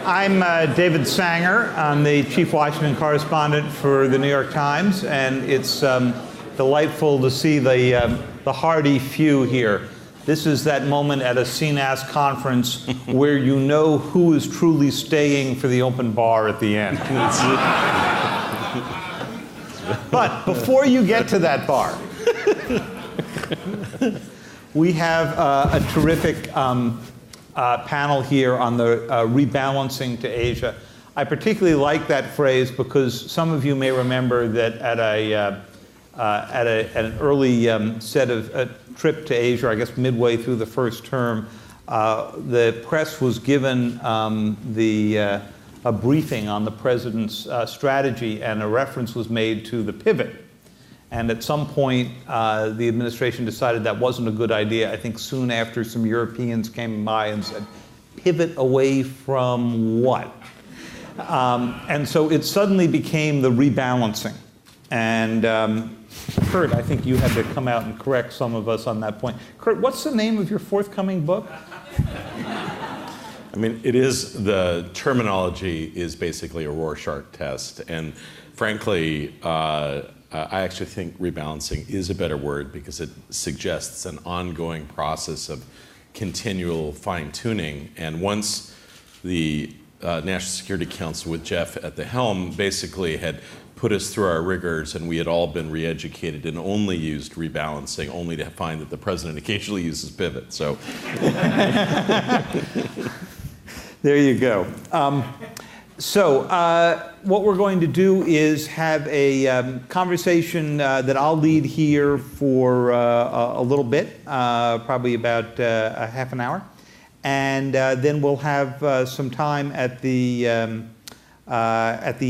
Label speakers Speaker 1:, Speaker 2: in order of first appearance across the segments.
Speaker 1: I'm David Sanger. I'm the Chief Washington Correspondent for the New York Times, and it's delightful to see the hardy few here. This is that moment at a CNAS conference where you know who is truly staying for the open bar at the end. But before you get to that bar, we have a terrific panel here on the rebalancing to Asia. I particularly like that phrase because some of you may remember that at an early set of a trip to Asia, I guess midway through the first term, the press was given a briefing on the president's strategy, and a reference was made to the pivot. And at some point, the administration decided that wasn't a good idea. I think soon after, some Europeans came by and said, pivot away from what? And so it suddenly became the rebalancing. And Kurt, I think you had to come out and correct some of us on that point. Kurt, what's the name of your forthcoming book?
Speaker 2: I mean, the terminology is basically a Rorschach test. And frankly, I actually think rebalancing is a better word because it suggests an ongoing process of continual fine-tuning. And once the National Security Council with Jeff at the helm basically had put us through our rigors, and we had all been re-educated and only used rebalancing, only to find that the president occasionally uses pivot. So
Speaker 1: there you go. What we're going to do is have a conversation that I'll lead here for a little bit, probably about a half an hour. And then we'll have some time at the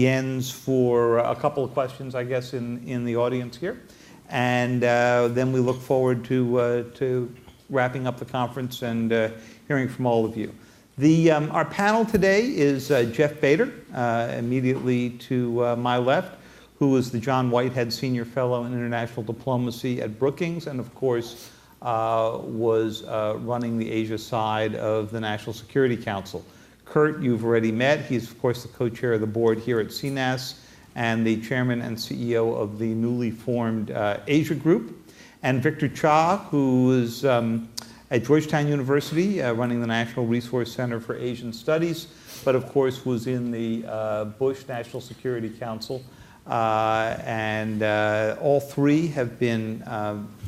Speaker 1: ends for a couple of questions, I guess, in the audience here. And then we look forward to wrapping up the conference and hearing from all of you. Our panel today is Jeff Bader, immediately to my left, who is the John Whitehead Senior Fellow in International Diplomacy at Brookings, and of course was running the Asia side of the National Security Council. Kurt, you've already met. He's, of course, the co-chair of the board here at CNAS and the chairman and CEO of the newly formed Asia Group. And Victor Cha, who is at Georgetown University, running the National Resource Center for Asian Studies, but of course was in the Bush National Security Council. And all three have been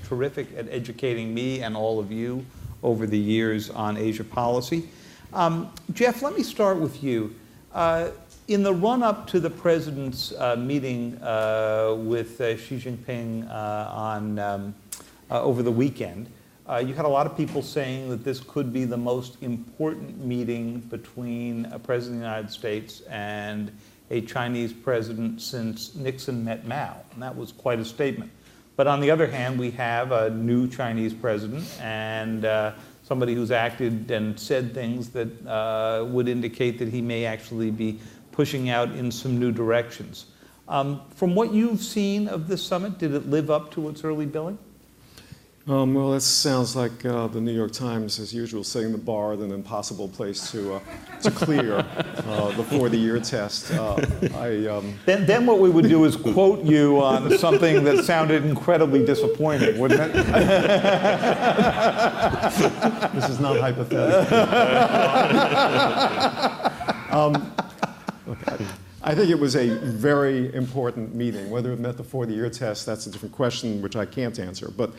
Speaker 1: terrific at educating me and all of you over the years on Asia policy. Jeff, let me start with you. In the run-up to the president's meeting with Xi Jinping over the weekend, you had a lot of people saying that this could be the most important meeting between a president of the United States and a Chinese president since Nixon met Mao, and that was quite a statement. But on the other hand, we have a new Chinese president and somebody who's acted and said things that would indicate that he may actually be pushing out in some new directions. From what you've seen of this summit, did it live up to its early billing?
Speaker 3: Well, that sounds like the New York Times, as usual, setting the bar at an impossible place to clear before the year test.
Speaker 1: Then what we would do is quote you on something that sounded incredibly disappointing, wouldn't it?
Speaker 3: This is not hypothetical. I think it was a very important meeting. Whether it met the 40-year test, that's a different question, which I can't answer. But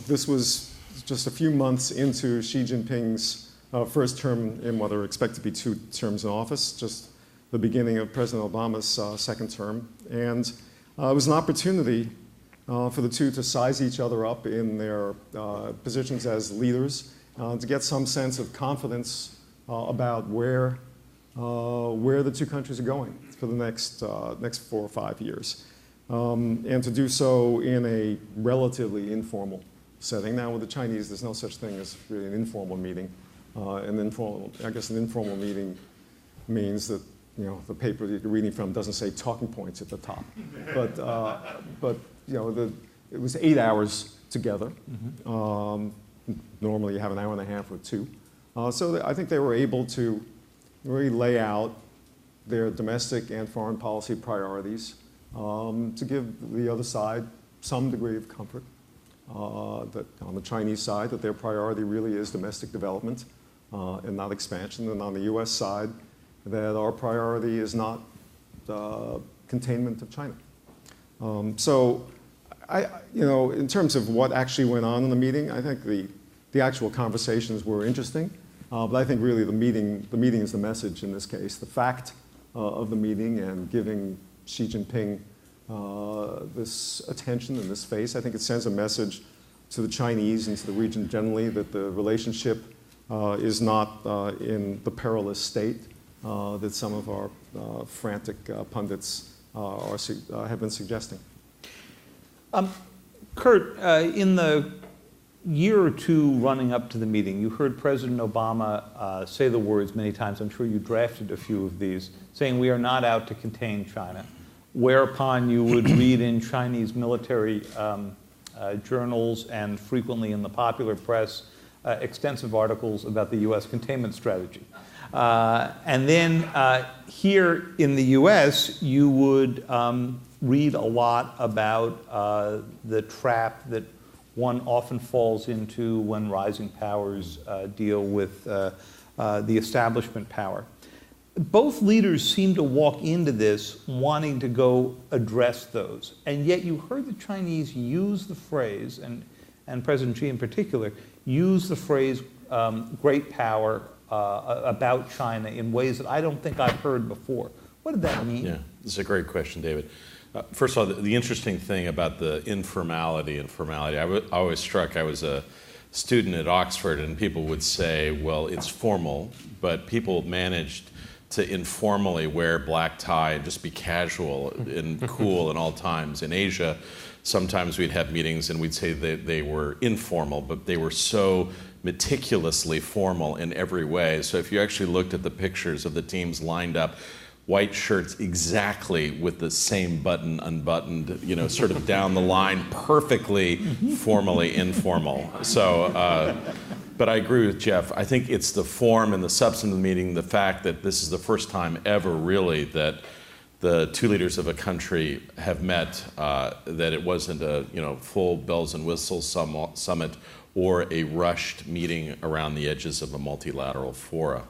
Speaker 3: this was just a few months into Xi Jinping's first term in what are expected to be 2 terms in office, just the beginning of President Obama's second term. And it was an opportunity for the two to size each other up in their positions as leaders, to get some sense of confidence about where the two countries are going for the next 4 or 5 years. And to do so in a relatively informal setting. Now, with the Chinese, there's no such thing as really an informal meeting. I guess an informal meeting means that the paper that you're reading from doesn't say talking points at the top. But it was 8 hours together. Mm-hmm. Normally, you have an hour and a half or 2. I think they were able to really lay out their domestic and foreign policy priorities to give the other side some degree of comfort that on the Chinese side that their priority really is domestic development and not expansion, and on the U.S. side that our priority is not containment of China. In terms of what actually went on in the meeting, I think the actual conversations were interesting, but I think really the meeting is the message in this case. The fact of the meeting and giving Xi Jinping this attention and this face, I think it sends a message to the Chinese and to the region generally that the relationship is not in the perilous state that some of our frantic pundits have been suggesting.
Speaker 1: Kurt, in the year or two running up to the meeting, you heard President Obama say the words many times, I'm sure you drafted a few of these, saying we are not out to contain China, whereupon you would read in Chinese military journals and frequently in the popular press extensive articles about the U.S. containment strategy. And then here in the U.S., you would read a lot about the trap that one often falls into when rising powers deal with the establishment power. Both leaders seem to walk into this wanting to go address those, and yet you heard the Chinese use the phrase, and President Xi in particular, use the phrase great power about China in ways that I don't think I've heard before. What did that mean?
Speaker 2: Yeah, this is a great question, David. First of all, the interesting thing about the informality and formality, I was struck, I was a student at Oxford and people would say, well, it's formal, but people managed to informally wear black tie and just be casual and cool at all times. In Asia, sometimes we'd have meetings and we'd say that they were informal, but they were so meticulously formal in every way. So if you actually looked at the pictures of the teams lined up, white shirts exactly with the same button unbuttoned, you know, sort of down the line, perfectly formally informal. So, but I agree with Jeff. I think it's the form and the substance of the meeting, the fact that this is the first time ever really that the two leaders of a country have met, that it wasn't a full bells and whistles summit or a rushed meeting around the edges of a multilateral fora.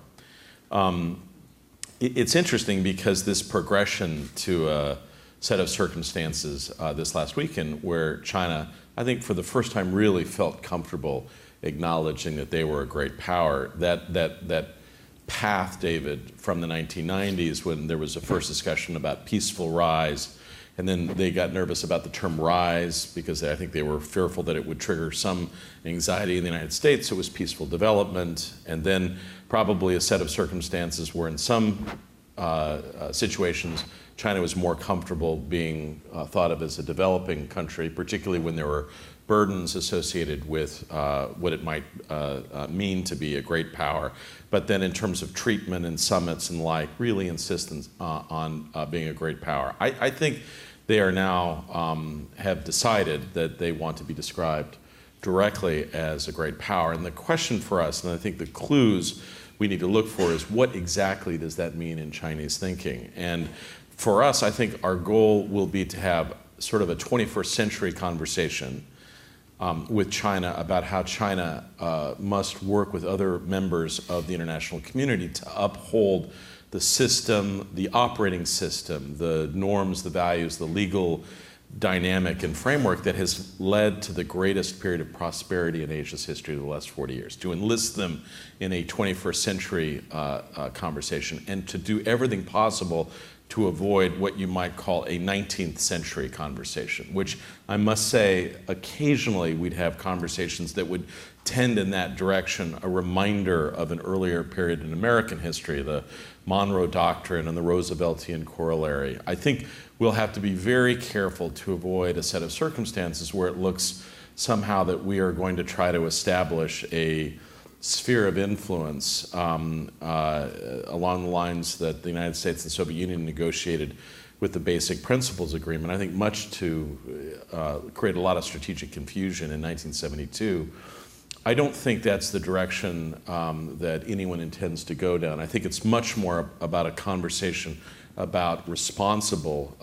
Speaker 2: It's interesting because this progression to a set of circumstances this last weekend where China, I think for the first time really felt comfortable acknowledging that they were a great power. That path, David, from the 1990s when there was a first discussion about peaceful rise, and then they got nervous about the term rise because I think they were fearful that it would trigger some anxiety in the United States. So it was peaceful development, and then probably a set of circumstances where in some situations China was more comfortable being thought of as a developing country, particularly when there were burdens associated with what it might mean to be a great power. But then in terms of treatment and summits and like, really insistence on being a great power. I think they are now have decided that they want to be described directly as a great power. And the question for us, and I think the clues we need to look for, is what exactly does that mean in Chinese thinking? And for us, I think our goal will be to have sort of a 21st century conversation with China about how China must work with other members of the international community to uphold the system, the operating system, the norms, the values, the legal dynamic and framework that has led to the greatest period of prosperity in Asia's history of the last 40 years, to enlist them in a 21st century conversation and to do everything possible to avoid what you might call a 19th century conversation, which I must say occasionally we'd have conversations that would tend in that direction, a reminder of an earlier period in American history, the Monroe Doctrine and the Rooseveltian corollary. I think we'll have to be very careful to avoid a set of circumstances where it looks somehow that we are going to try to establish a sphere of influence along the lines that the United States and the Soviet Union negotiated with the Basic Principles Agreement. I think much to create a lot of strategic confusion in 1972. I don't think that's the direction that anyone intends to go down. I think it's much more about a conversation about responsible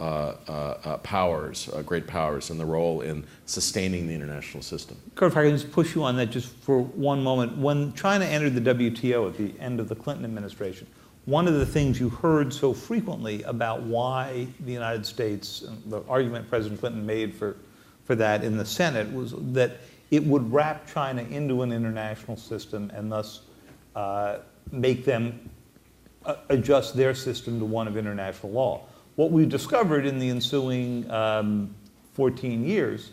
Speaker 2: powers, great powers, and the role in sustaining the international system.
Speaker 1: Kurt, if I can just push you on that just for one moment. When China entered the WTO at the end of the Clinton administration, one of the things you heard so frequently about why the United States, and the argument President Clinton made for that in the Senate, was that it would wrap China into an international system and thus make them adjust their system to one of international law. What we discovered in the ensuing 14 years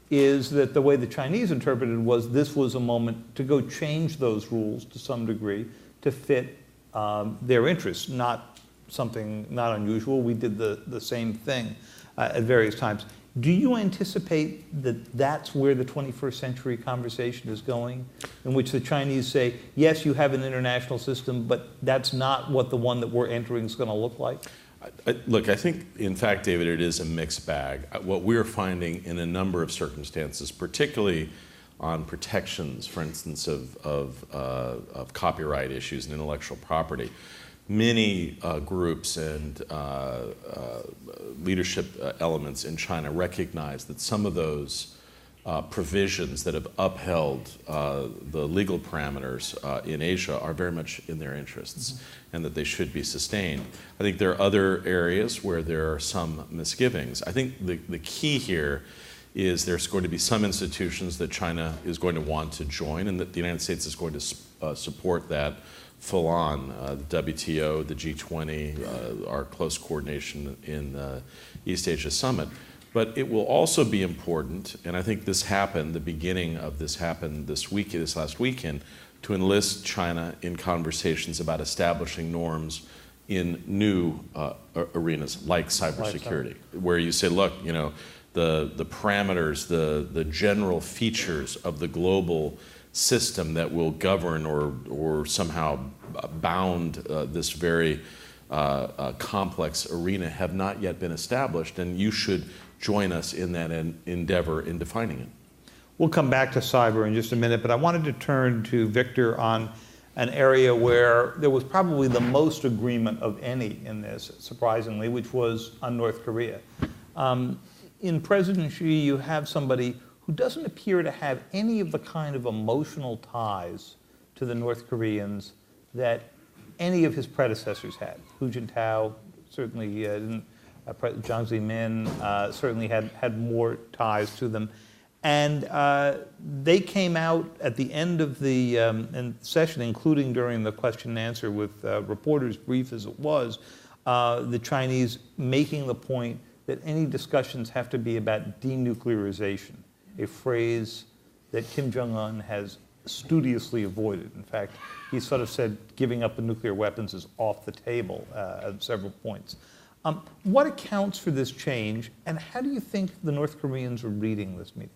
Speaker 1: is that the way the Chinese interpreted was this was a moment to go change those rules to some degree to fit their interests, not unusual. We did the same thing at various times. Do you anticipate that that's where the 21st century conversation is going, in which the Chinese say, yes, you have an international system, but that's not what the one that we're entering is going to look like?
Speaker 2: Look, I think, in fact, David, it is a mixed bag. What we're finding in a number of circumstances, particularly on protections, for instance, of copyright issues and intellectual property, many groups and leadership elements in China recognize that some of those provisions that have upheld the legal parameters in Asia are very much in their interests and that they should be sustained. I think there are other areas where there are some misgivings. I think the key here is there's going to be some institutions that China is going to want to join and that the United States is going to support that full on, the WTO, the G20, our close coordination in the East Asia Summit. But it will also be important, and I think this happened, the beginning of this happened this last weekend, to enlist China in conversations about establishing norms in new arenas like cybersecurity, where you say, look, you know, the parameters, the general features of the global system that will govern or somehow bound this very complex arena have not yet been established, and you should join us in that endeavor in defining it.
Speaker 1: We'll come back to cyber in just a minute, but I wanted to turn to Victor on an area where there was probably the most agreement of any in this, surprisingly, which was on North Korea. In President Xi, you have somebody who doesn't appear to have any of the kind of emotional ties to the North Koreans that any of his predecessors had. Hu Jintao certainly didn't. Jiang Zemin certainly had more ties to them. And they came out at the end of the session, including during the question and answer with reporters, brief as it was, the Chinese making the point that any discussions have to be about denuclearization, a phrase that Kim Jong-un has studiously avoided. In fact, he sort of said giving up the nuclear weapons is off the table at several points. What accounts for this change, and how do you think the North Koreans are reading this meeting?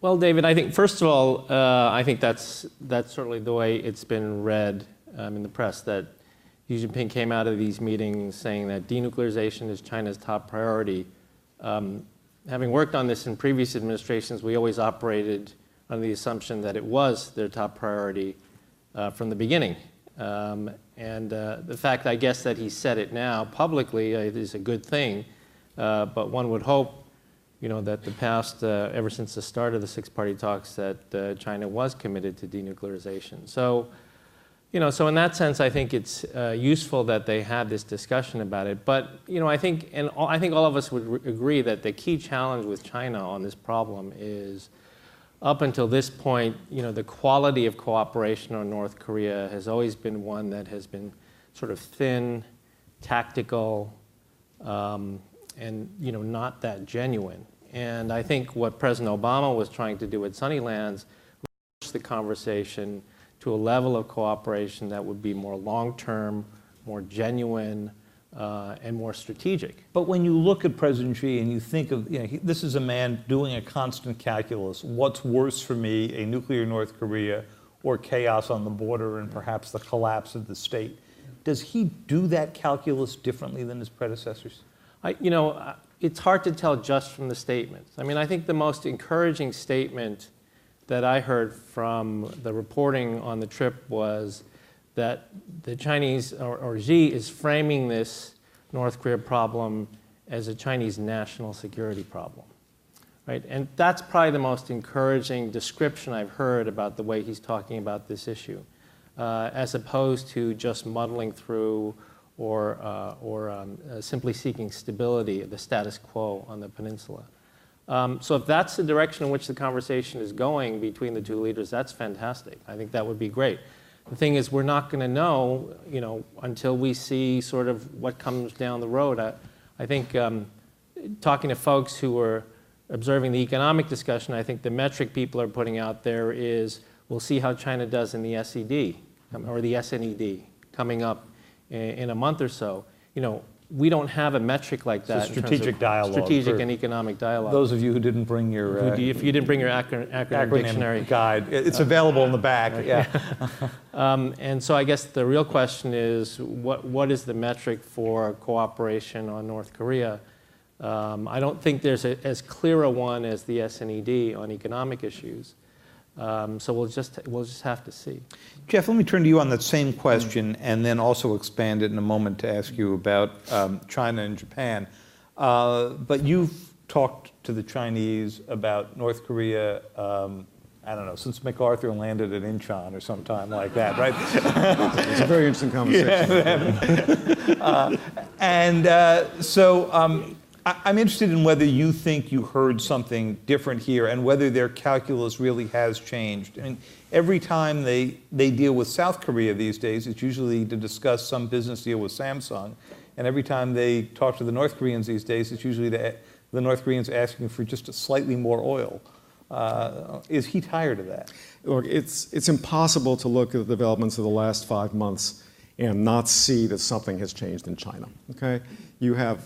Speaker 4: Well, David, I think, first of all, I think that's certainly the way it's been read in the press, that Xi Jinping came out of these meetings saying that denuclearization is China's top priority. Having worked on this in previous administrations, we always operated under the assumption that it was their top priority from the beginning. The fact, I guess, that he said it now publicly is a good thing, but one would hope, you know, that the past, ever since the start of the six-party talks, that China was committed to denuclearization. So, you know, so in that sense, I think it's useful that they had this discussion about it. But, you know, I think all of us would agree that the key challenge with China on this problem is, up until this point, you know, the quality of cooperation on North Korea has always been one that has been sort of thin, tactical, and, you know, not that genuine. And I think what President Obama was trying to do at Sunnylands was push the conversation to a level of cooperation that would be more long-term, more genuine, and more strategic.
Speaker 1: But when you look at President Xi and you think of, you know, this is a man doing a constant calculus. What's worse for me, a nuclear North Korea or chaos on the border and perhaps the collapse of the state? Does he do that calculus differently than his predecessors?
Speaker 4: You know, it's hard to tell just from the statements. I mean, I think the most encouraging statement that I heard from the reporting on the trip was that the Chinese, or Xi, is framing this North Korea problem as a Chinese national security problem, right? And that's probably the most encouraging description I've heard about the way he's talking about this issue, as opposed to just muddling through or simply seeking stability, the status quo on the peninsula. So if that's the direction in which the conversation is going between the two leaders, that's fantastic. I think that would be great. The thing is, we're not going to know, until we see sort of what comes down the road. I think talking to folks who are observing the economic discussion, I think the metric people are putting out there is, we'll see how China does in the SED, or the SNED, coming up in a month or so. We don't have a metric like that.
Speaker 1: It's a strategic dialogue.
Speaker 4: Strategic and economic dialogue.
Speaker 1: Those of you who didn't bring your...
Speaker 4: if you didn't bring your acronym dictionary.
Speaker 1: Guide, it's available in the back, yeah.
Speaker 4: And so I guess the real question is, what is the metric for cooperation on North Korea? I don't think there's as clear a one as the SNED on economic issues. So we'll just have to see.
Speaker 1: Jeff, let me turn to you on that same question and then also expand it in a moment to ask you about China and Japan. But you've talked to the Chinese about North Korea, I don't know, since MacArthur landed at Incheon or sometime like that, right?
Speaker 3: It's a very interesting conversation.
Speaker 1: So I'm interested in whether you think you heard something different here and whether their calculus really has changed. I mean, every time they deal with South Korea these days, it's usually to discuss some business deal with Samsung. And every time they talk to the North Koreans these days, it's usually the North Koreans asking for just a slightly more oil. Is he tired of that?
Speaker 3: Look, it's impossible to look at the developments of the last 5 months and not see that something has changed in China, okay? You have...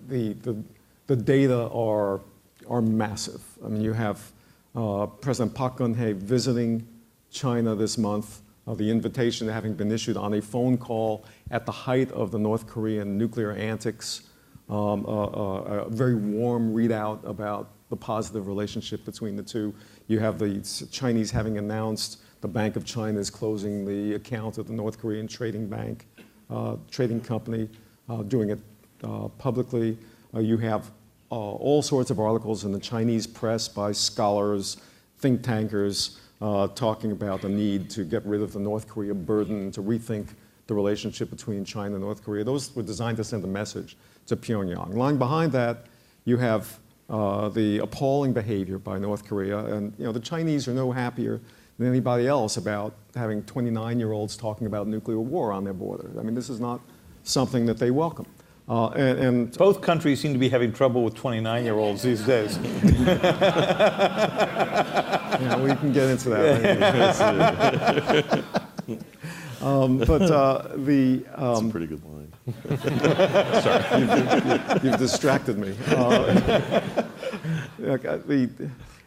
Speaker 3: The data are massive. I mean, you have President Park Geun-hye visiting China this month, the invitation having been issued on a phone call at the height of the North Korean nuclear antics, a very warm readout about the positive relationship between the two. You have the Chinese having announced the Bank of China is closing the account of the North Korean trading company, doing it publicly. You have all sorts of articles in the Chinese press by scholars, think tankers, talking about the need to get rid of the North Korea burden, to rethink the relationship between China and North Korea. Those were designed to send a message to Pyongyang. Lying behind that, you have the appalling behavior by North Korea, and the Chinese are no happier than anybody else about having 29-year-olds talking about nuclear war on their border. I mean, this is not something that they welcome. And
Speaker 1: both countries seem to be having trouble with 29-year-olds these days.
Speaker 3: Yeah, we can get into that.
Speaker 2: That's a pretty good line.
Speaker 3: Sorry, you've distracted me.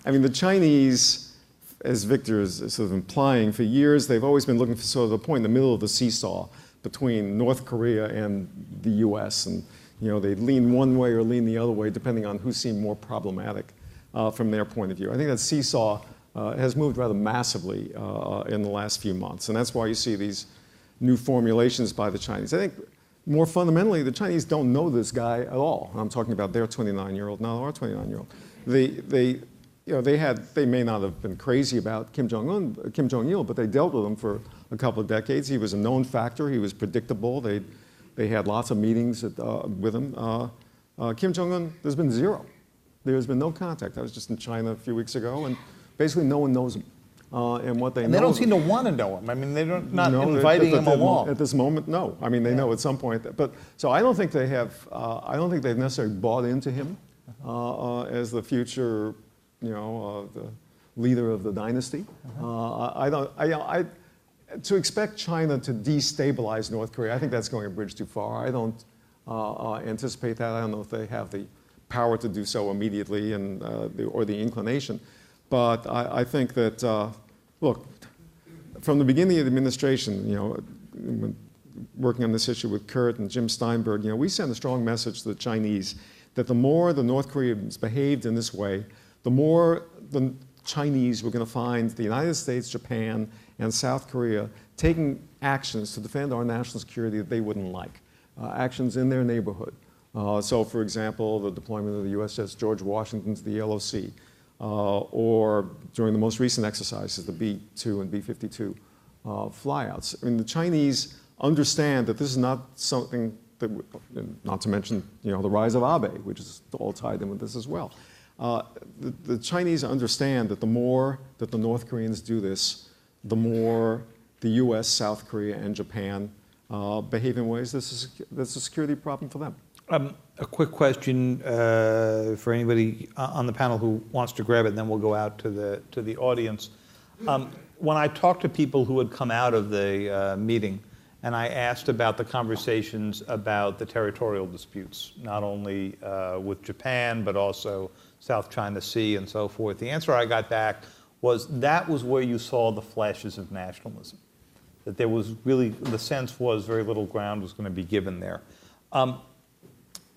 Speaker 3: The Chinese, as Victor is sort of implying, for years they've always been looking for sort of a point in the middle of the seesaw between North Korea and the U.S. And they lean one way or lean the other way depending on who seemed more problematic from their point of view. I think that seesaw has moved rather massively in the last few months, and that's why you see these new formulations by the Chinese. I think more fundamentally, the Chinese don't know this guy at all. I'm talking about their 29-year-old, not our 29-year-old. They may not have been crazy about Kim Jong-il, but they dealt with him for a couple of decades. He was a known factor. He was predictable. They had lots of meetings with him. Kim Jong-un, there's been zero. There's been no contact. I was just in China a few weeks ago, and basically no one knows him. And what they know.
Speaker 1: They don't seem to want to know him. I mean, they're not inviting him along.
Speaker 3: At this moment, no. I mean, they know at some point. So I don't think they have. I don't think they've necessarily bought into him as the future, the leader of the dynasty. To expect China to destabilize North Korea, I think that's going a bridge too far. I don't anticipate that. I don't know if they have the power to do so immediately or the inclination. But I think that, look, from the beginning of the administration, working on this issue with Kurt and Jim Steinberg, we sent a strong message to the Chinese that the more the North Koreans behaved in this way, the more the Chinese were going to find the United States, Japan, and South Korea taking actions to defend our national security that they wouldn't like, actions in their neighborhood. So, for example, the deployment of the USS George Washington to the Yellow Sea, or during the most recent exercises, the B-2 and B-52 flyouts. I mean, the Chinese understand that this is not something that, not to mention, the rise of Abe, which is all tied in with this as well. The Chinese understand that the more that the North Koreans do this, the more the US, South Korea, and Japan behave in ways that's a security problem for them.
Speaker 1: A quick question for anybody on the panel who wants to grab it, and then we'll go out to the audience. When I talked to people who had come out of the meeting, and I asked about the conversations about the territorial disputes, not only with Japan, but also South China Sea and so forth, the answer I got back was that was where you saw the flashes of nationalism. That there was really, the sense was very little ground was going to be given there.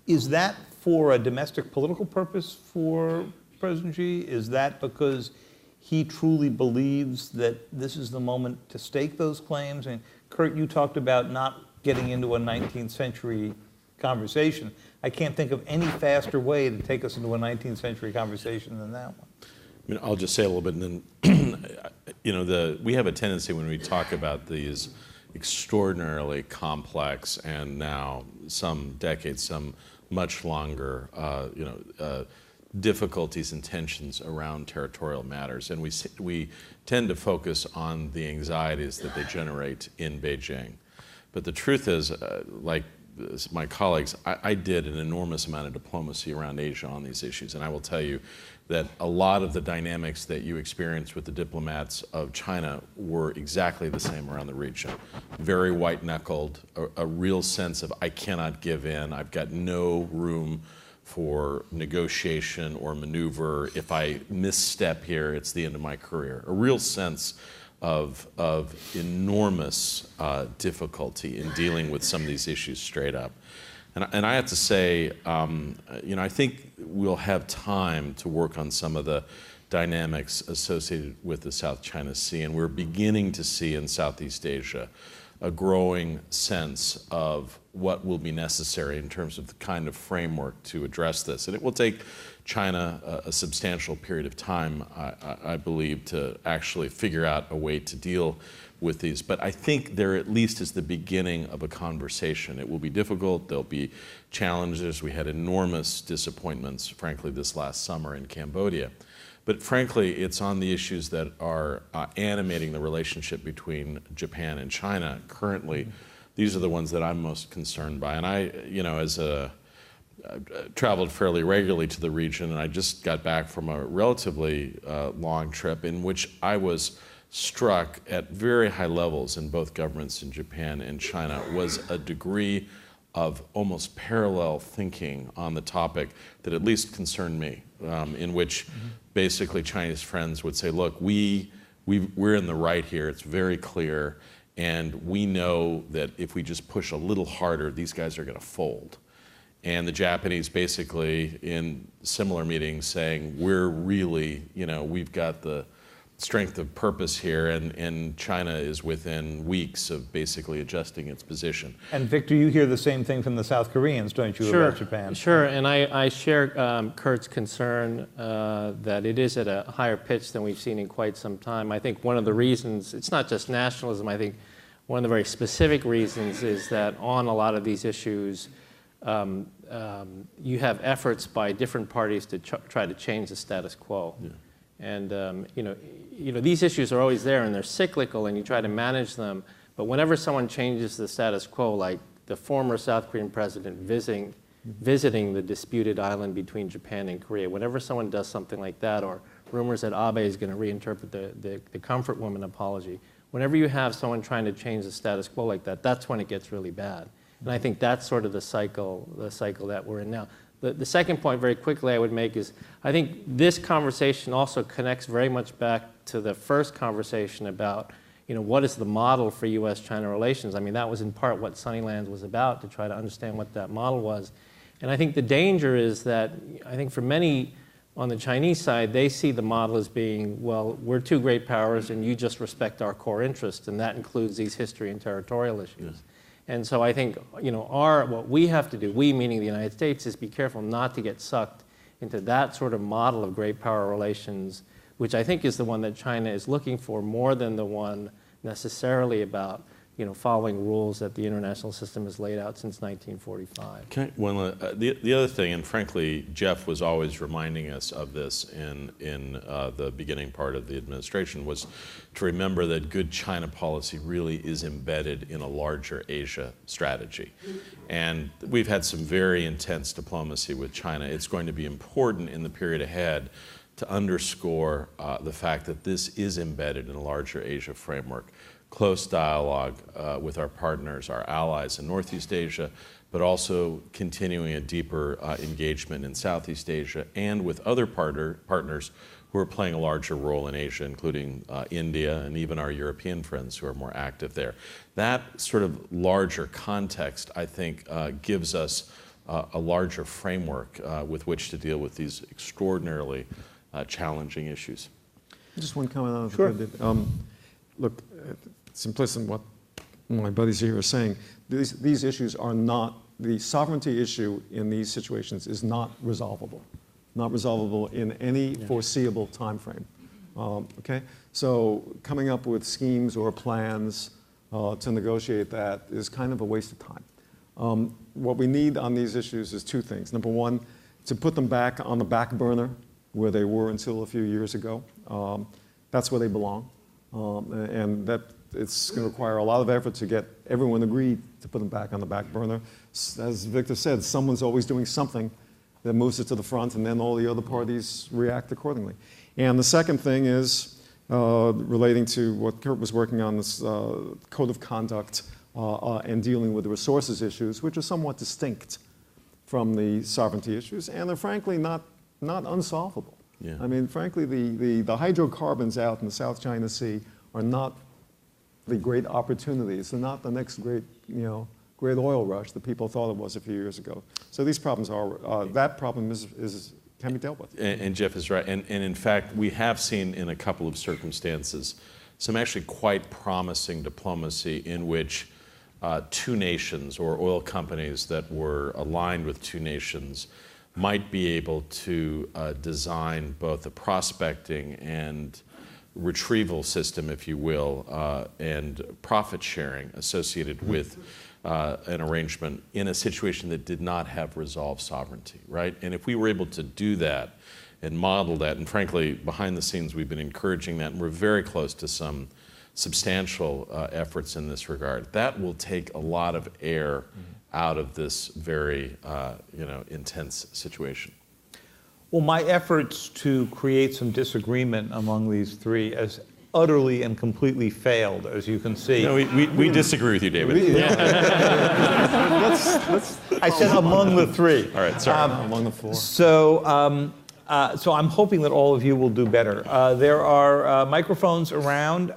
Speaker 1: Is that for a domestic political purpose for President Xi? Is that because he truly believes that this is the moment to stake those claims? And Kurt, you talked about not getting into a 19th century conversation. I can't think of any faster way to take us into a 19th century conversation than that one.
Speaker 2: I mean, I'll just say a little bit, and then, we have a tendency when we talk about these extraordinarily complex and now some decades, some much longer, difficulties and tensions around territorial matters, and we tend to focus on the anxieties that they generate in Beijing. But the truth is, like my colleagues, I did an enormous amount of diplomacy around Asia on these issues, and I will tell you that a lot of the dynamics that you experienced with the diplomats of China were exactly the same around the region. Very white-knuckled, a real sense of I cannot give in, I've got no room for negotiation or maneuver. If I misstep here, it's the end of my career. A real sense of enormous difficulty in dealing with some of these issues straight up. And I have to say, I think we'll have time to work on some of the dynamics associated with the South China Sea, and we're beginning to see in Southeast Asia a growing sense of what will be necessary in terms of the kind of framework to address this. And it will take China a substantial period of time, I believe, to actually figure out a way to deal with these. But I think there at least is the beginning of a conversation. It will be difficult, there'll be challenges. We had enormous disappointments, frankly, this last summer in Cambodia. But frankly, it's on the issues that are animating the relationship between Japan and China currently. These are the ones that I'm most concerned by. And I traveled fairly regularly to the region, and I just got back from a relatively long trip in which I was struck at very high levels in both governments in Japan and China was a degree of almost parallel thinking on the topic that at least concerned me, in which basically Chinese friends would say, look, we're in the right here, it's very clear, and we know that if we just push a little harder, these guys are going to fold. And the Japanese basically in similar meetings saying, we're really, we've got the strength of purpose here, and China is within weeks of basically adjusting its position.
Speaker 1: And Victor, you hear the same thing from the South Koreans, don't you, about Japan?
Speaker 4: Sure, and I share Kurt's concern that it is at a higher pitch than we've seen in quite some time. I think one of the reasons, it's not just nationalism, I think one of the very specific reasons is that on a lot of these issues, you have efforts by different parties to try to change the status quo. Yeah. And these issues are always there, and they're cyclical, and you try to manage them. But whenever someone changes the status quo, like the former South Korean president visiting the disputed island between Japan and Korea, whenever someone does something like that, or rumors that Abe is going to reinterpret the comfort woman apology, whenever you have someone trying to change the status quo like that, that's when it gets really bad. And I think that's sort of the cycle that we're in now. The second point, very quickly, I would make is I think this conversation also connects very much back to the first conversation about, what is the model for U.S.-China relations? I mean, that was in part what Sunnylands was about, to try to understand what that model was. And I think the danger is that I think for many On the Chinese side, they see the model as being, well, we're two great powers and you just respect our core interests, and that includes these history and territorial issues. And so I think, what we have to do, we meaning the United States, is be careful not to get sucked into that sort of model of great power relations, which I think is the one that China is looking for more than the one necessarily about following rules that the international system has laid out since 1945.
Speaker 2: Okay. Well, the other thing, and frankly, Jeff was always reminding us of this in the beginning part of the administration, was to remember that good China policy really is embedded in a larger Asia strategy. And we've had some very intense diplomacy with China. It's going to be important in the period ahead to underscore the fact that this is embedded in a larger Asia framework. Close dialogue with our partners, our allies in Northeast Asia, but also continuing a deeper engagement in Southeast Asia and with other partners who are playing a larger role in Asia, including India and even our European friends who are more active there. That sort of larger context, I think, gives us a larger framework with which to deal with these extraordinarily challenging issues.
Speaker 3: Just one comment on
Speaker 1: Sure.
Speaker 3: Look, it's implicit in what my buddies here are saying. These issues are not, the sovereignty issue in these situations is not resolvable. Not resolvable in any foreseeable time frame. Okay? So coming up with schemes or plans to negotiate that is kind of a waste of time. What we need on these issues is two things. Number one, to put them back on the back burner where they were until a few years ago. That's where they belong. And that it's going to require a lot of effort to get everyone agreed to put them back on the back burner. As Victor said, someone's always doing something that moves it to the front, and then all the other parties react accordingly. And the second thing is relating to what Kurt was working on, this code of conduct and dealing with the resources issues, which are somewhat distinct from the sovereignty issues, and they're frankly not unsolvable.
Speaker 2: Yeah.
Speaker 3: I mean, frankly, the hydrocarbons out in the South China Sea are not the great opportunities. They're not the next great, great oil rush that people thought it was a few years ago. So these problems are, that problem can be dealt with.
Speaker 2: And Jeff is right. And in fact, we have seen in a couple of circumstances some actually quite promising diplomacy in which two nations or oil companies that were aligned with two nations might be able to design both a prospecting and retrieval system, if you will, and profit sharing associated with an arrangement in a situation that did not have resolved sovereignty, right? And if we were able to do that and model that, and frankly, behind the scenes, we've been encouraging that, and we're very close to some substantial efforts in this regard, that will take a lot of air out of this very intense situation.
Speaker 1: Well, my efforts to create some disagreement among these three has utterly and completely failed, as you can see.
Speaker 2: No, we disagree with you, David.
Speaker 1: I said among the three.
Speaker 2: All right, sorry.
Speaker 3: Among the four.
Speaker 1: So I'm hoping that all of you will do better. There are microphones around.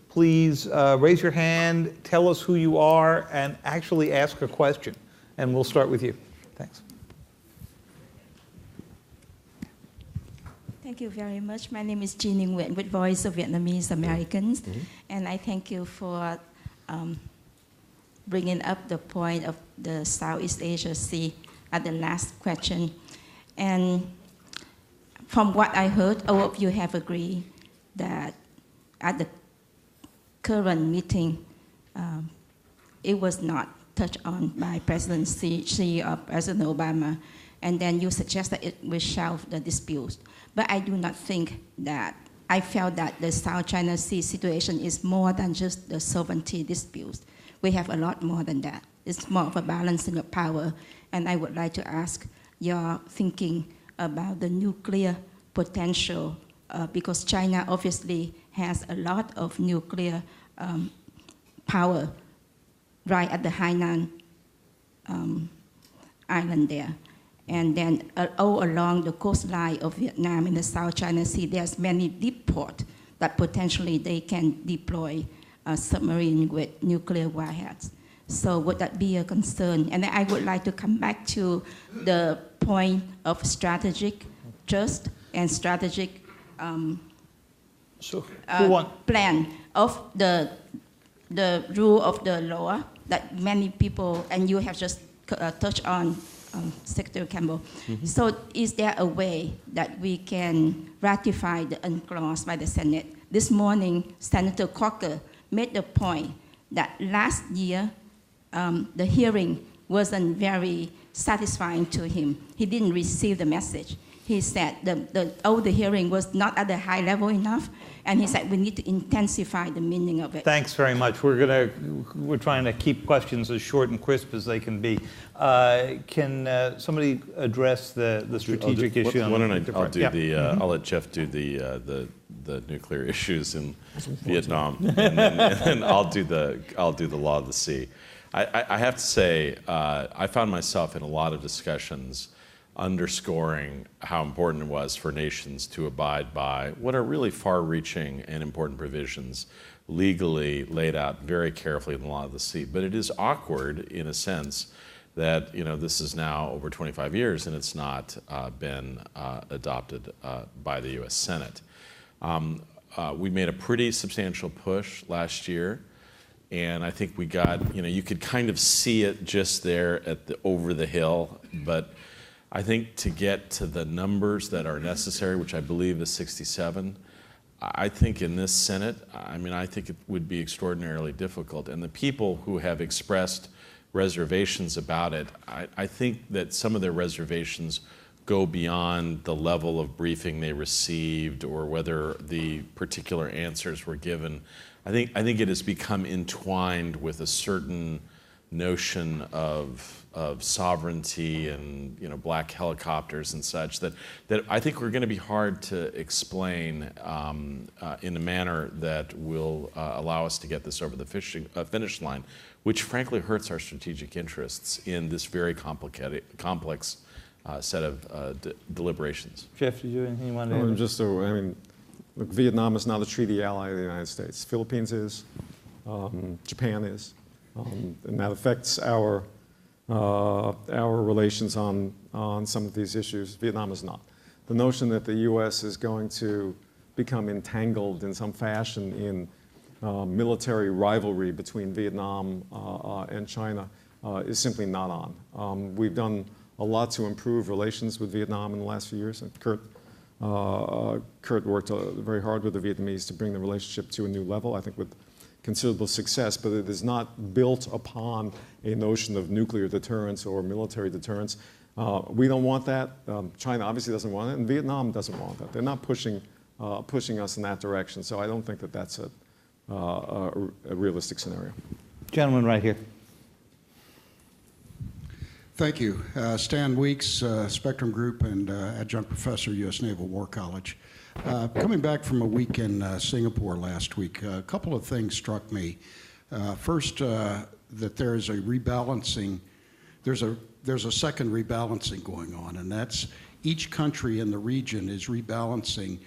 Speaker 1: Please raise your hand, tell us who you are, and actually ask a question. And we'll start with you. Thanks.
Speaker 5: Thank you very much. My name is Jean Nguyen with Voice of Vietnamese Americans. And I thank you for bringing up the point of the Southeast Asia Sea at the last question. And from what I heard, all of you have agreed that at the current meeting, it was not touched on by President Xi or President Obama. And then you suggest that it will shelve the dispute. But I do not think that, I felt that the South China Sea situation is more than just the sovereignty dispute. We have a lot more than that. It's more of a balancing of power. And I would like to ask your thinking about the nuclear potential, because China obviously has a lot of nuclear power right at the Hainan island there. And then all along the coastline of Vietnam in the South China Sea, there's many deep ports that potentially they can deploy a submarine with nuclear warheads. So would that be a concern? And I would like to come back to the point of strategic just and strategic
Speaker 1: So who want?
Speaker 5: plan of the rule of the law that many people, and you have just touched on, Secretary Campbell. So is there a way that we can ratify the clause by the Senate? This morning, Senator Corker made the point that last year, the hearing wasn't very satisfying to him. He didn't receive the message. He said the hearing was not at the high level enough, and he said we need to intensify the meaning of it.
Speaker 1: Thanks very much. We're trying to keep questions as short and crisp as they can be. Can somebody address the strategic issue?
Speaker 2: Why don't I'll do
Speaker 1: Yeah.
Speaker 2: I'll let Jeff do the nuclear issues in Vietnam, and then I'll do the law of the sea. I have to say, I found myself in a lot of discussions underscoring how important it was for nations to abide by what are really far-reaching and important provisions legally laid out very carefully in the law of the sea. But it is awkward in a sense that this is now over 25 years and it's not been adopted by the U.S. Senate. We made a pretty substantial push last year, and I think we got, you could kind of see it just there over the hill, but I think to get to the numbers that are necessary, which I believe is 67, I think in this Senate, I think it would be extraordinarily difficult. And the people who have expressed reservations about it, I think that some of their reservations go beyond the level of briefing they received or whether the particular answers were given. I think it has become entwined with a certain notion of sovereignty and black helicopters and such that I think we're going to be hard to explain in a manner that will allow us to get this over the finish line, which frankly hurts our strategic interests in this very complex set of deliberations.
Speaker 1: Jeff, did you have anything you wanted to add?
Speaker 3: Look, Vietnam is not a treaty ally of the United States. Philippines is, Japan is, and that affects our relations on some of these issues. Vietnam is not. The notion that the U.S. is going to become entangled in some fashion in military rivalry between Vietnam and China is simply not on. We've done a lot to improve relations with Vietnam in the last few years, and Kurt worked very hard with the Vietnamese to bring the relationship to a new level, I think with considerable success, but it is not built upon a notion of nuclear deterrence or military deterrence. We don't want that. China obviously doesn't want it, and Vietnam doesn't want that. They're not pushing us in that direction, so I don't think that that's a realistic scenario.
Speaker 1: Gentleman right here.
Speaker 6: Thank you. Stan Weeks, Spectrum Group and adjunct professor, U.S. Naval War College. Coming back from a week in Singapore last week, a couple of things struck me. First, that there is a rebalancing, there's a second rebalancing going on, and that's each country in the region is rebalancing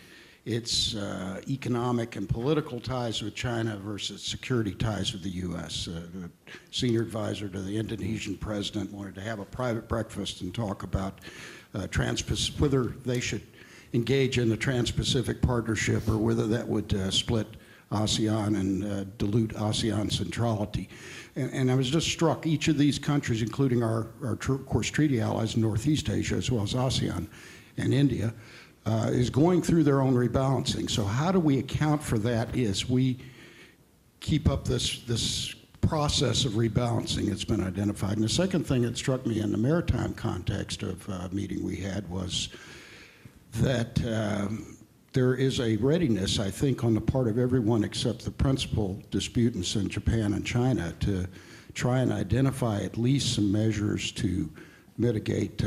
Speaker 6: its economic and political ties with China versus security ties with the U.S. The senior advisor to the Indonesian president wanted to have a private breakfast and talk about whether they should engage in the Trans-Pacific Partnership or whether that would split ASEAN and dilute ASEAN centrality. And I was just struck, each of these countries, including our of course, treaty allies in Northeast Asia, as well as ASEAN and India, is going through their own rebalancing. So how do we account for that as we keep up this process of rebalancing that's been identified? And the second thing that struck me in the maritime context of a meeting we had was that there is a readiness, I think, on the part of everyone except the principal disputants in Japan and China to try and identify at least some measures to mitigate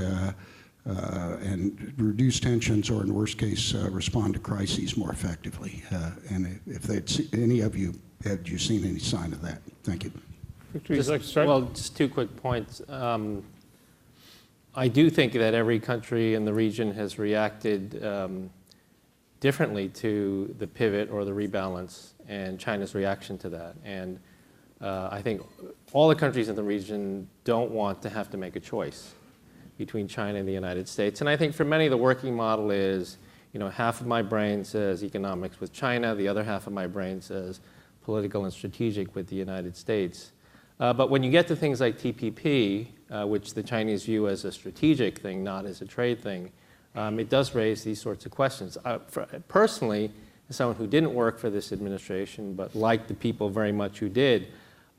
Speaker 6: and reduce tensions, or in worst case, respond to crises more effectively. And if any of you, had you seen any sign of that? Thank you.
Speaker 4: Just 2 quick points. I do think that every country in the region has reacted differently to the pivot or the rebalance and China's reaction to that. And I think all the countries in the region don't want to have to make a choice between China and the United States. And I think for many, the working model is, half of my brain says economics with China, the other half of my brain says political and strategic with the United States. But when you get to things like TPP, which the Chinese view as a strategic thing, not as a trade thing, it does raise these sorts of questions. Personally, as someone who didn't work for this administration, but liked the people very much who did,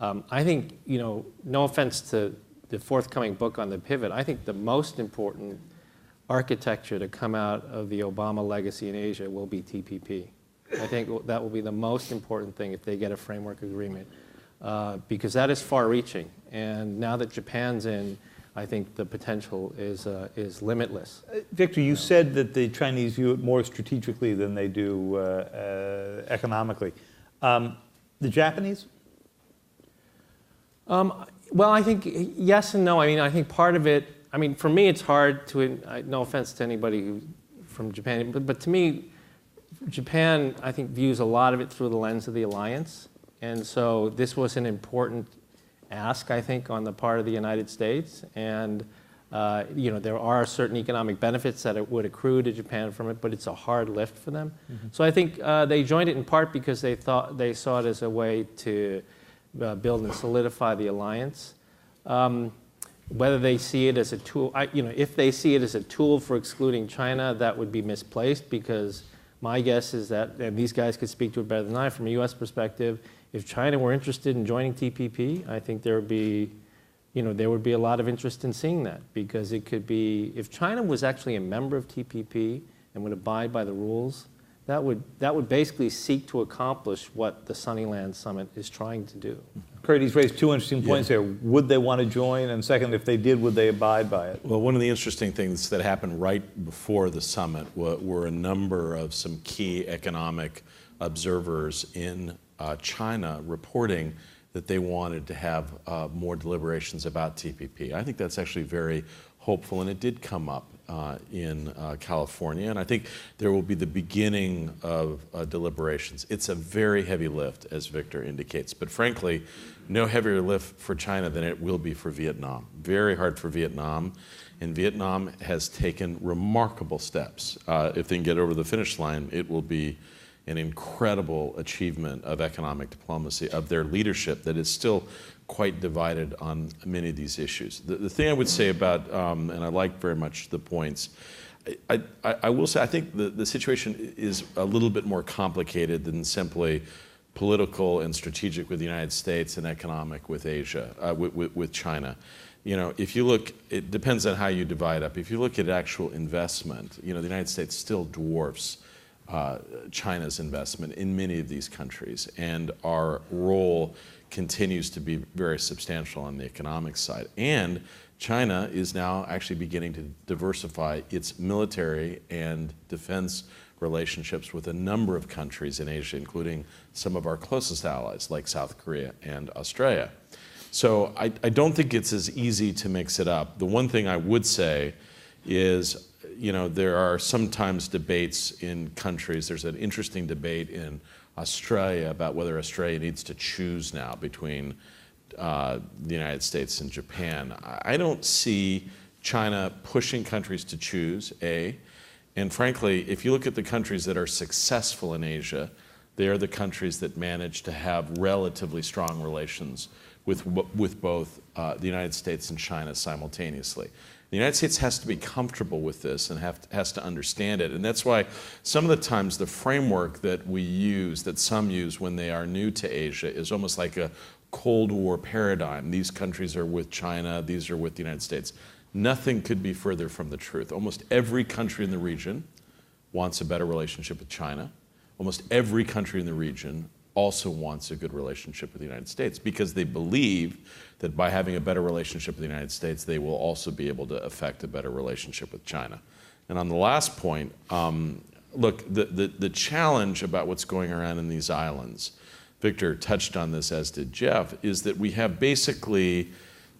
Speaker 4: I think, no offense to the forthcoming book on the pivot, I think the most important architecture to come out of the Obama legacy in Asia will be TPP. I think that will be the most important thing if they get a framework agreement, because that is far-reaching. And now that Japan's in, I think the potential is limitless.
Speaker 1: Victor, you said that the Chinese view it more strategically than they do economically. The Japanese?
Speaker 4: Well, I think yes and no. I mean, I think part of it, for me, it's hard to, no offense to anybody from Japan, but to me, Japan, I think, views a lot of it through the lens of the alliance. And so this was an important ask, I think, on the part of the United States. And, there are certain economic benefits that it would accrue to Japan from it, but it's a hard lift for them. Mm-hmm. So I think they joined it in part because they saw it as a way to build and solidify the alliance. Whether they see it as a tool, if they see it as a tool for excluding China, that would be misplaced, because my guess is that, and these guys could speak to it better than I, from a U.S. perspective, if China were interested in joining TPP, I think there would be a lot of interest in seeing that, because it could be, if China was actually a member of TPP and would abide by the rules, that would basically seek to accomplish what the Sunnyland Summit is trying to do.
Speaker 1: Curtis raised two interesting points there. Would they want to join? And second, if they did, would they abide by it?
Speaker 2: Well, one of the interesting things that happened right before the summit were a number of some key economic observers in China reporting that they wanted to have more deliberations about TPP. I think that's actually very hopeful, and it did come up in California, and I think there will be the beginning of deliberations. It's a very heavy lift, as Victor indicates, but frankly, no heavier lift for China than it will be for Vietnam. Very hard for Vietnam, and Vietnam has taken remarkable steps. If they can get over the finish line, it will be an incredible achievement of economic diplomacy, of their leadership that is still quite divided on many of these issues. The thing I would say about, and I like very much the points, I will say I think the situation is a little bit more complicated than simply political and strategic with the United States and economic with Asia, with China. If you look, it depends on how you divide up. If you look at actual investment, the United States still dwarfs China's investment in many of these countries, and our role continues to be very substantial on the economic side. And China is now actually beginning to diversify its military and defense relationships with a number of countries in Asia, including some of our closest allies like South Korea and Australia. So I don't think it's as easy to mix it up. The one thing I would say is, there are sometimes debates in countries. There's an interesting debate in Australia about whether Australia needs to choose now between the United States and Japan. I don't see China pushing countries to choose, A. And frankly, if you look at the countries that are successful in Asia, they are the countries that manage to have relatively strong relations with both the United States and China simultaneously. The United States has to be comfortable with this and has to understand it. And that's why some of the times the framework that we use, that some use when they are new to Asia, is almost like a Cold War paradigm. These countries are with China, these are with the United States. Nothing could be further from the truth. Almost every country in the region wants a better relationship with China. Almost every country in the region also wants a good relationship with the United States, because they believe that by having a better relationship with the United States, they will also be able to affect a better relationship with China. And on the last point, look, the challenge about what's going around in these islands, Victor touched on this, as did Jeff, is that we have basically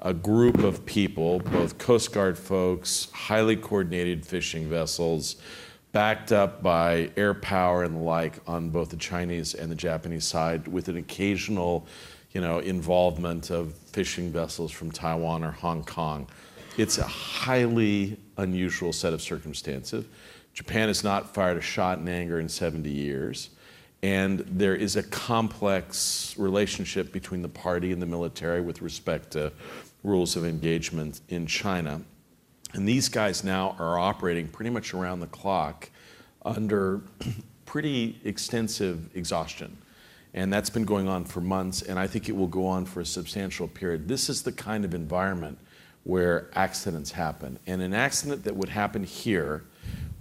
Speaker 2: a group of people, both Coast Guard folks, highly coordinated fishing vessels, backed up by air power and the like on both the Chinese and the Japanese side, with an occasional, involvement of fishing vessels from Taiwan or Hong Kong. It's a highly unusual set of circumstances. Japan has not fired a shot in anger in 70 years. And there is a complex relationship between the party and the military with respect to rules of engagement in China. And these guys now are operating pretty much around the clock under pretty extensive exhaustion. And that's been going on for months, and I think it will go on for a substantial period. This is the kind of environment where accidents happen. And an accident that would happen here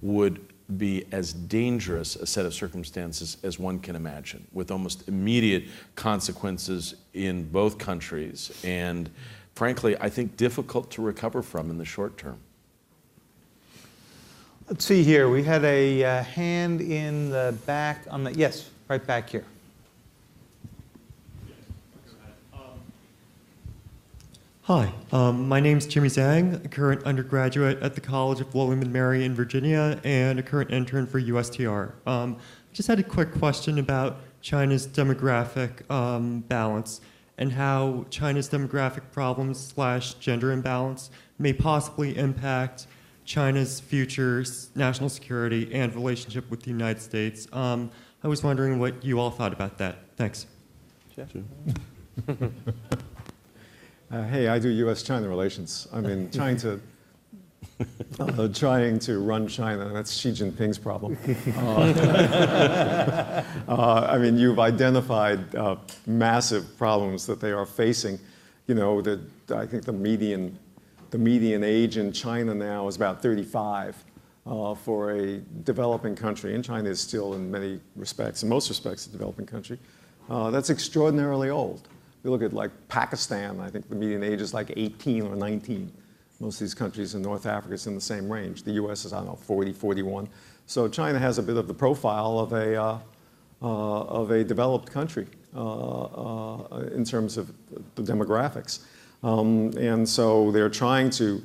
Speaker 2: would be as dangerous a set of circumstances as one can imagine, with almost immediate consequences in both countries, and frankly, I think difficult to recover from in the short term.
Speaker 1: Let's see here. We had a hand in the back on the, yes, right back here.
Speaker 7: Hi, my name's Jimmy Zhang, a current undergraduate at the College of William and Mary in Virginia and a current intern for USTR. Just had a quick question about China's demographic balance and how China's demographic problems / gender imbalance may possibly impact China's future national security and relationship with the United States. I was wondering what you all thought about that. Thanks.
Speaker 3: Hey, I do U.S.-China relations. I mean, trying to run China, that's Xi Jinping's problem. I mean, you've identified massive problems that they are facing. You know, I think the median age in China now is about 35 for a developing country, and China is still in many respects, in most respects, a developing country. That's extraordinarily old. You look at like Pakistan, I think the median age is like 18 or 19. Most of these countries in North Africa is in the same range. The US is, I don't know, 40, 41. So China has a bit of the profile of a developed country in terms of the demographics. And so they're trying to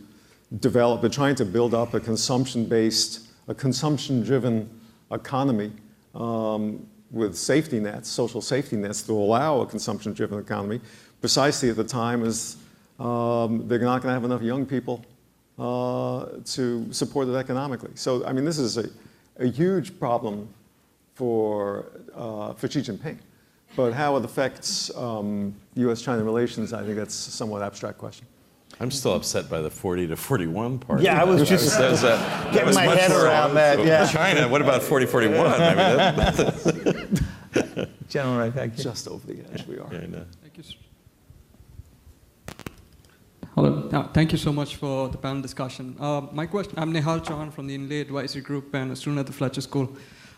Speaker 3: build up a consumption-driven economy with safety nets, social safety nets to allow a consumption-driven economy, precisely at the time as they're not going to have enough young people to support it economically. So, I mean, this is a huge problem for Xi Jinping. But how it affects U.S.-China relations, I think that's a somewhat abstract question.
Speaker 2: I'm still upset by the 40 to 41 part.
Speaker 1: Yeah, I was just getting my head around that. Yeah.
Speaker 2: China, what about 40-41? I mean,
Speaker 1: Gentleman right back here.
Speaker 3: Just over the edge we are.
Speaker 2: Yeah, I know.
Speaker 8: Thank you. Hello. Thank you so much for the panel discussion. My question, I'm Nehal Chauhan from the Inlay Advisory Group and a student at the Fletcher School.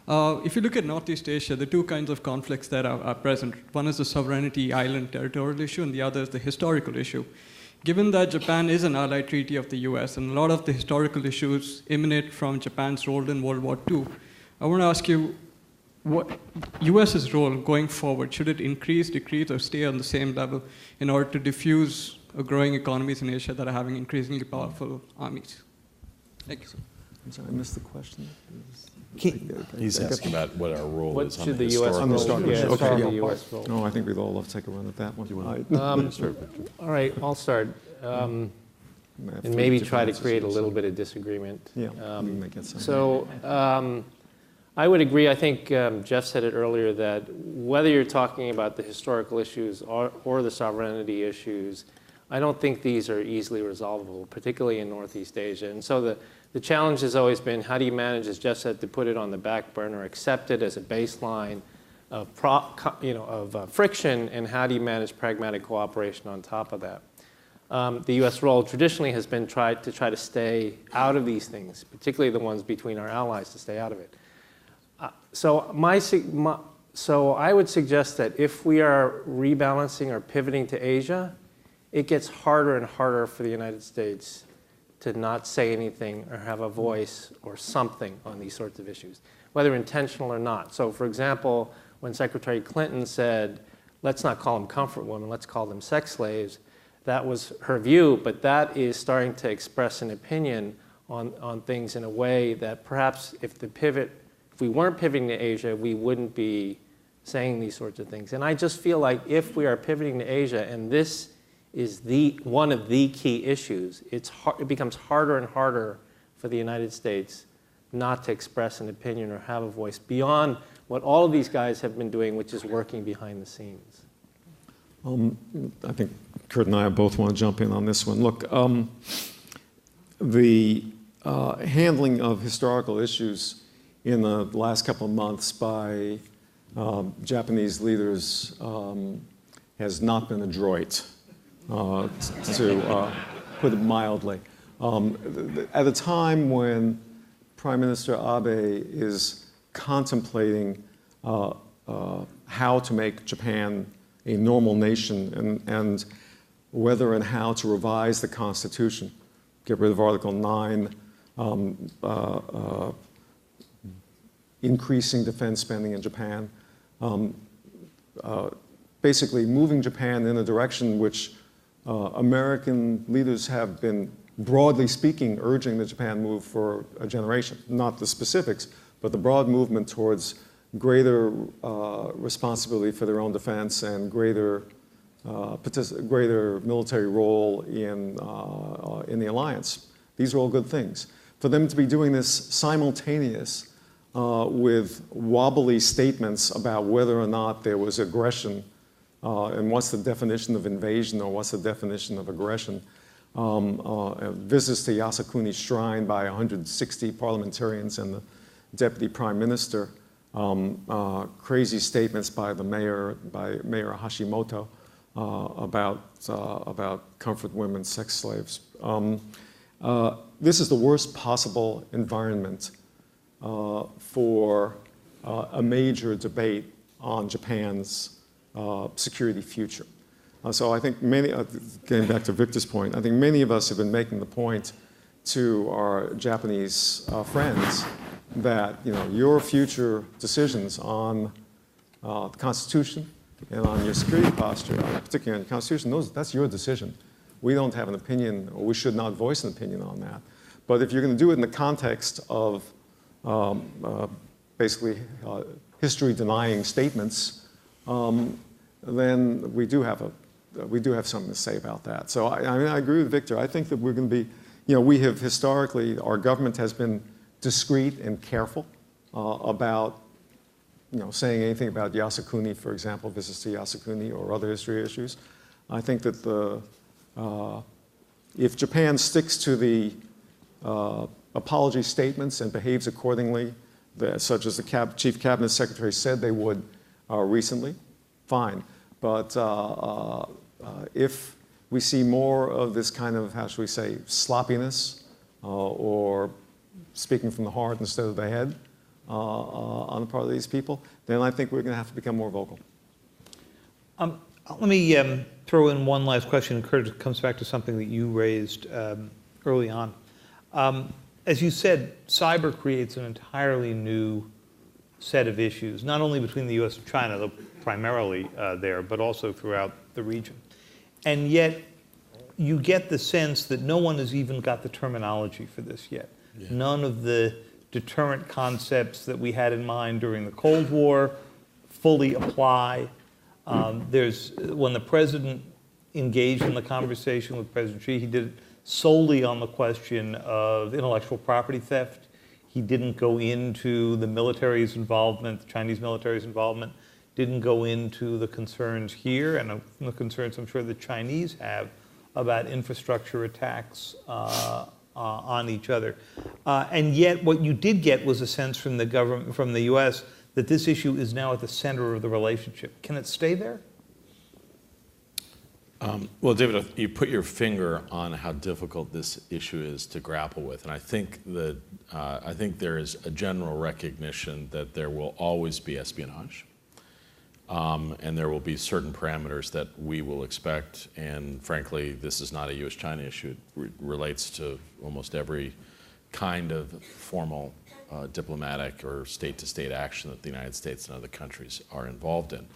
Speaker 8: If you look at Northeast Asia, the two kinds of conflicts that are present. One is the sovereignty island territorial issue, and the other is the historical issue. Given that Japan is an allied treaty of the US, and a lot of the historical issues emanate from Japan's role in World War II, I want to ask you, what US's role going forward, should it increase, decrease, or stay on the same level in order to diffuse growing economies in Asia that are having increasingly powerful armies? Thank you.
Speaker 3: I'm sorry, I missed the question.
Speaker 2: He's asking about what our role
Speaker 4: What
Speaker 2: is on
Speaker 4: should
Speaker 2: the
Speaker 4: the U.S.
Speaker 2: historical
Speaker 4: role?
Speaker 3: issue.
Speaker 4: Yeah,
Speaker 3: Okay,
Speaker 4: the
Speaker 3: yeah.
Speaker 4: U.S. role.
Speaker 3: No, I think we'd all love to take a run at that one.
Speaker 4: All right, I'll start. And maybe try to create a little bit of disagreement.
Speaker 3: Yeah, we can make that sound.
Speaker 4: So I would agree. I think Jeff said it earlier that whether you're talking about the historical issues or the sovereignty issues, I don't think these are easily resolvable, particularly in Northeast Asia. And so the challenge has always been, how do you manage, as Jeff said, to put it on the back burner, accept it as a baseline of friction, and how do you manage pragmatic cooperation on top of that? The U.S. role traditionally has been try to stay out of these things, particularly the ones between our allies, to stay out of it. So I would suggest that if we are rebalancing or pivoting to Asia, it gets harder and harder for the United States to not say anything or have a voice or something on these sorts of issues, whether intentional or not. So for example, when Secretary Clinton said, let's not call them comfort women, let's call them sex slaves, that was her view, but that is starting to express an opinion on things in a way that perhaps if we weren't pivoting to Asia, we wouldn't be saying these sorts of things. And I just feel like if we are pivoting to Asia and this is one of the key issues. It becomes harder and harder for the United States not to express an opinion or have a voice beyond what all of these guys have been doing, which is working behind the scenes.
Speaker 3: I think Kurt and I both want to jump in on this one. Look, the handling of historical issues in the last couple of months by Japanese leaders has not been adroit, to put it mildly. At a time when Prime Minister Abe is contemplating how to make Japan a normal nation and whether and how to revise the Constitution, get rid of Article 9, increasing defense spending in Japan, basically moving Japan in a direction which American leaders have been, broadly speaking, urging the Japan move for a generation. Not the specifics, but the broad movement towards greater responsibility for their own defense and greater military role in the alliance. These are all good things. For them to be doing this simultaneous with wobbly statements about whether or not there was aggression and what's the definition of invasion or what's the definition of aggression, visits to Yasukuni Shrine by 160 parliamentarians and the deputy prime minister, crazy statements by Mayor Hashimoto about comfort women, sex slaves. This is the worst possible environment for a major debate on Japan's security future. So I think getting back to Victor's point, I think many of us have been making the point to our Japanese friends that your future decisions on the Constitution and on your security posture, particularly on the Constitution, that's your decision. We don't have an opinion, or we should not voice an opinion on that. But if you're going to do it in the context of basically history-denying statements, then we do have something to say about that. So I agree with Victor. I think that we're going to be, we have historically, our government has been discreet and careful about, saying anything about Yasukuni, for example, visits to Yasukuni or other history issues. I think that if Japan sticks to the apology statements and behaves accordingly, such as the Chief Cabinet Secretary said they would recently, fine. But if we see more of this kind of, how should we say, sloppiness or speaking from the heart instead of the head on the part of these people, then I think we're going to have to become more vocal.
Speaker 1: Let me throw in one last question. Kurt, it comes back to something that you raised early on. As you said, cyber creates an entirely new set of issues, not only between the U.S. and China, though primarily there, but also throughout the region. And yet, you get the sense that no one has even got the terminology for this yet. Yeah. None of the deterrent concepts that we had in mind during the Cold War fully apply. When the president engaged in the conversation with President Xi, he did it solely on the question of intellectual property theft. He didn't go into the military's involvement, the Chinese military's involvement, didn't go into the concerns here and the concerns I'm sure the Chinese have about infrastructure attacks on each other. And yet what you did get was a sense from the government, from the US, that this issue is now at the center of the relationship. Can it stay there?
Speaker 2: Well, David, you put your finger on how difficult this issue is to grapple with, and I think that there is a general recognition that there will always be espionage, and there will be certain parameters that we will expect. And frankly, this is not a U.S.-China issue; it relates to almost every kind of formal diplomatic or state-to-state action that the United States and other countries are involved in.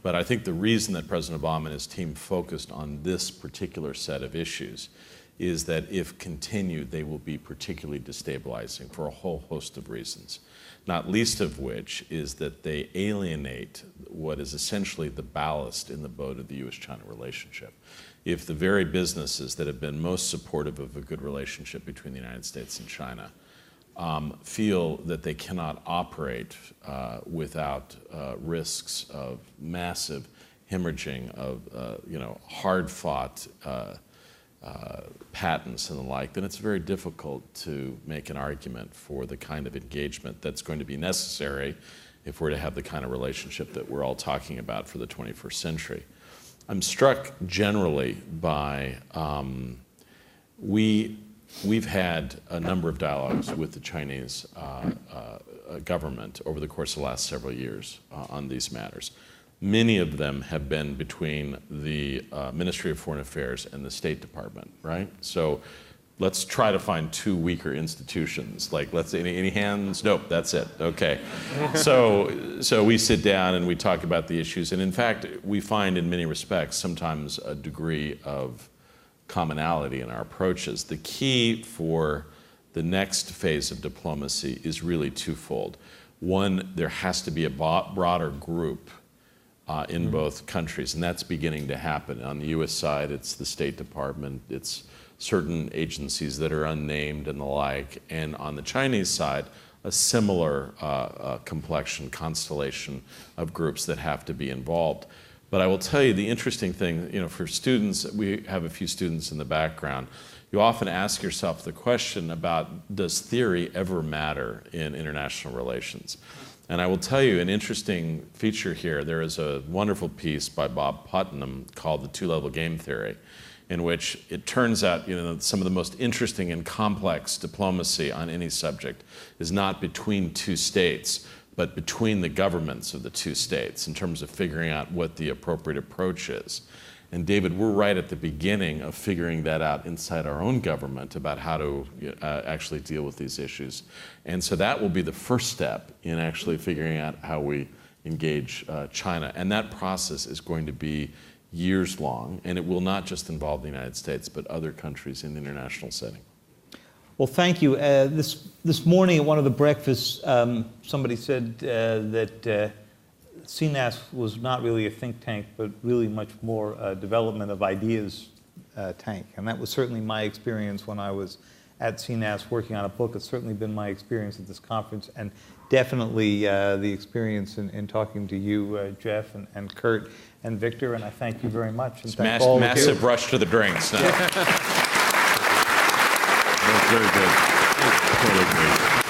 Speaker 2: But I think the reason that President Obama and his team focused on this particular set of issues is that if continued, they will be particularly destabilizing for a whole host of reasons, not least of which is that they alienate what is essentially the ballast in the boat of the U.S.-China relationship. If the very businesses that have been most supportive of a good relationship between the United States and China feel that they cannot operate without risks of massive hemorrhaging of hard-fought patents and the like, then it's very difficult to make an argument for the kind of engagement that's going to be necessary if we're to have the kind of relationship that we're all talking about for the 21st century. I'm struck generally by we've had a number of dialogues with the Chinese government over the course of the last several years on these matters. Many of them have been between the Ministry of Foreign Affairs and the State Department, right? So let's try to find two weaker institutions. Like, let's say, any hands? Nope, that's it. Okay. So we sit down and we talk about the issues. And in fact, we find in many respects sometimes a degree of commonality in our approaches. The key for the next phase of diplomacy is really twofold. One, there has to be a broader group in both countries, and that's beginning to happen. On the U.S. side, it's the State Department, it's certain agencies that are unnamed and the like, and on the Chinese side, a similar complexion, constellation of groups that have to be involved. But I will tell you the interesting thing, for students, we have a few students in the background, you often ask yourself the question about, does theory ever matter in international relations? And I will tell you an interesting feature here. There is a wonderful piece by Bob Putnam called The Two-Level Game Theory, in which it turns out some of the most interesting and complex diplomacy on any subject is not between two states, but between the governments of the two states in terms of figuring out what the appropriate approach is. And David, we're right at the beginning of figuring that out inside our own government about how to actually deal with these issues. And so that will be the first step in actually figuring out how we engage China. And that process is going to be years long, and it will not just involve the United States, but other countries in the international setting.
Speaker 1: Well, thank you. This morning at one of the breakfasts, somebody said that CNAS was not really a think tank, but really much more a development of ideas tank. And that was certainly my experience when I was at CNAS working on a book. It's certainly been my experience at this conference, and definitely the experience in talking to you, Jeff, and Kurt, and Victor, and I thank you very much. And
Speaker 2: it's
Speaker 1: thank all
Speaker 2: massive
Speaker 1: of you.
Speaker 2: rush to the drinks now. That was very good. Totally great.